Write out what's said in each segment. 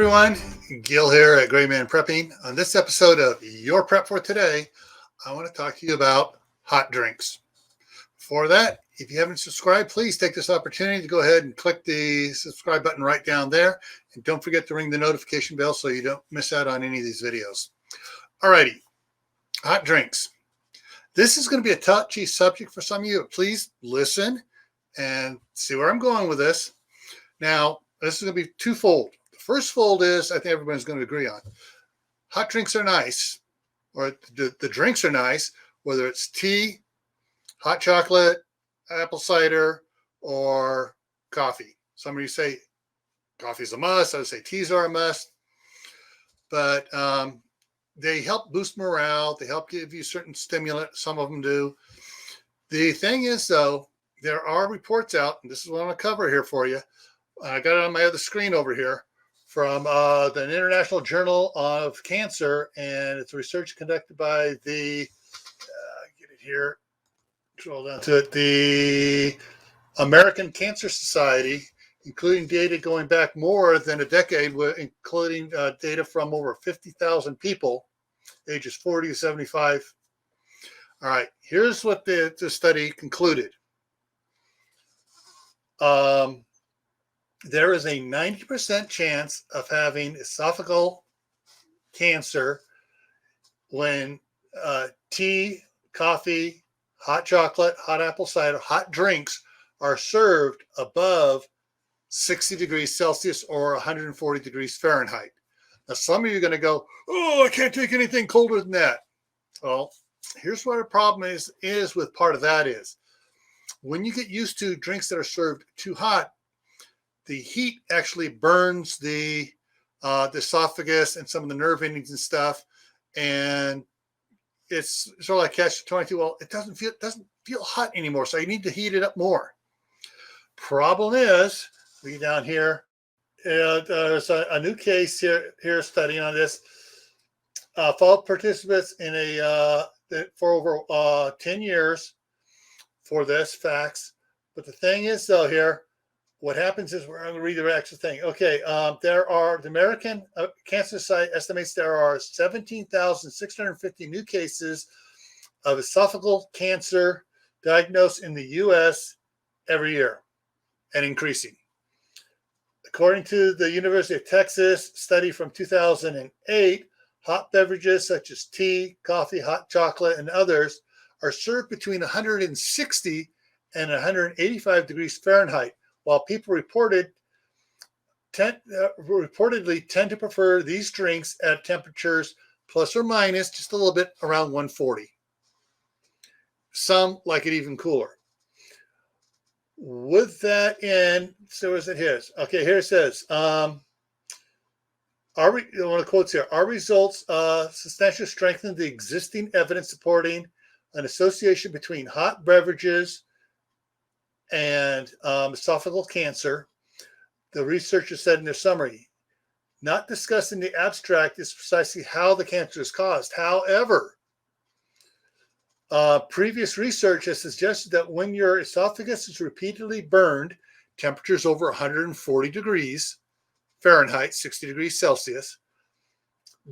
everyone, Gil here at GrayManPrepping. On this episode of Your Prep for Today, I want to talk to you about hot drinks. Before that, if you haven't subscribed, please take this opportunity to go ahead and click the subscribe button right down there. And don't forget to ring the notification bell so you don't miss out on any of these videos. Alrighty, hot drinks. This is going to be a touchy subject for some of you. Please listen and see where I'm going with this. Now, this is going to be twofold. First fold is, I think everyone's going to agree on. Hot drinks are nice, or the drinks are nice, whether it's tea, hot chocolate, apple cider, or coffee. Some of you say coffee's a must. I would say teas are a must. But they help boost morale. They help give you certain stimulant. Some of them do. The thing is, though, there are reports out, and this is what I'm going to cover here for you. I got it on my other screen over here, from the International Journal of Cancer, and it's research conducted by the, get it here, scroll down to it, the American Cancer Society, including data going back more than a decade, including data from over 50,000 people, ages 40 to 75. All right, here's what the study concluded. There is a 90% chance of having esophageal cancer when tea, coffee, hot chocolate, hot apple cider, hot drinks are served above 60 degrees Celsius or 140 degrees Fahrenheit. Now, some of you are going to go, oh, I can't take anything colder than that. Well, here's what the problem is with part of that is when you get used to drinks that are served too hot, the heat actually burns the esophagus and some of the nerve endings and stuff, and it's sort of like catch-22. Well, it doesn't feel hot anymore, so you need to heat it up more. Problem is, we get down here, there's a new case here studying on this. Followed participants in for over 10 years for this facts, but the thing is, though, here. What happens is, we're going to read the actual thing. Okay, the American Cancer Society estimates there are 17,650 new cases of esophageal cancer diagnosed in the U.S. every year and increasing. According to the University of Texas study from 2008, hot beverages such as tea, coffee, hot chocolate, and others are served between 160 and 185 degrees Fahrenheit. While people reportedly tend to prefer these drinks at temperatures plus or minus just a little bit around 140. Some like it even cooler. With that in, so is it his? Okay, here it says, one of the quotes here, our results substantially strengthen the existing evidence supporting an association between hot beverages and esophageal cancer. The researchers said in their summary, not discussed in the abstract is precisely how the cancer is caused. However, previous research has suggested that when your esophagus is repeatedly burned, temperatures over 140 degrees Fahrenheit, 60 degrees Celsius,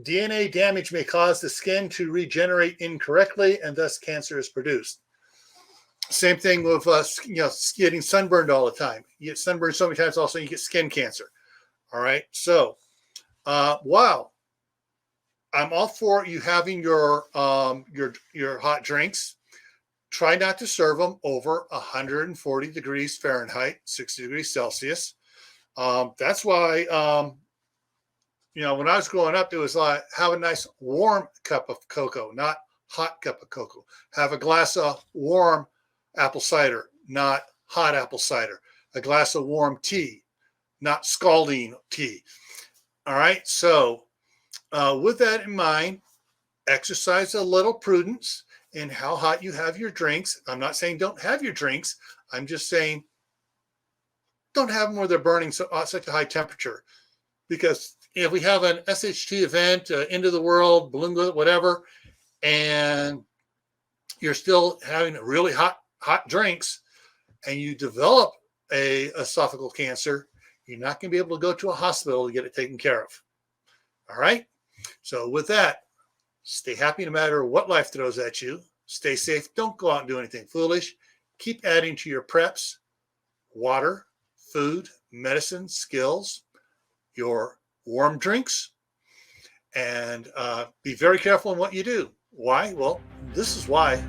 DNA damage may cause the skin to regenerate incorrectly, and thus cancer is produced. Same thing with getting sunburned all the time. You get sunburned so many times, also you get skin cancer. All right. So, wow, I'm all for you having your hot drinks. Try not to serve them over 140 degrees Fahrenheit, 60 degrees Celsius. That's why when I was growing up, it was like have a nice warm cup of cocoa, not hot cup of cocoa. Have a glass of warm apple cider, not hot apple cider. A glass of warm tea, not scalding tea. All right. So with that in mind, exercise a little prudence in how hot you have your drinks. I'm not saying don't have your drinks. I'm just saying don't have them where they're burning such a high temperature. Because if we have an SHT event, end of the world, balloon, whatever, and you're still having really hot drinks and you develop a esophageal cancer, you're not going to be able to go to a hospital to get it taken care of. All right. So with that, stay happy no matter what life throws at you. Stay safe. Don't go out and do anything foolish. Keep adding to your preps: water, food, medicine, skills, your warm drinks, and be very careful in what you do. Why? Well, this is why.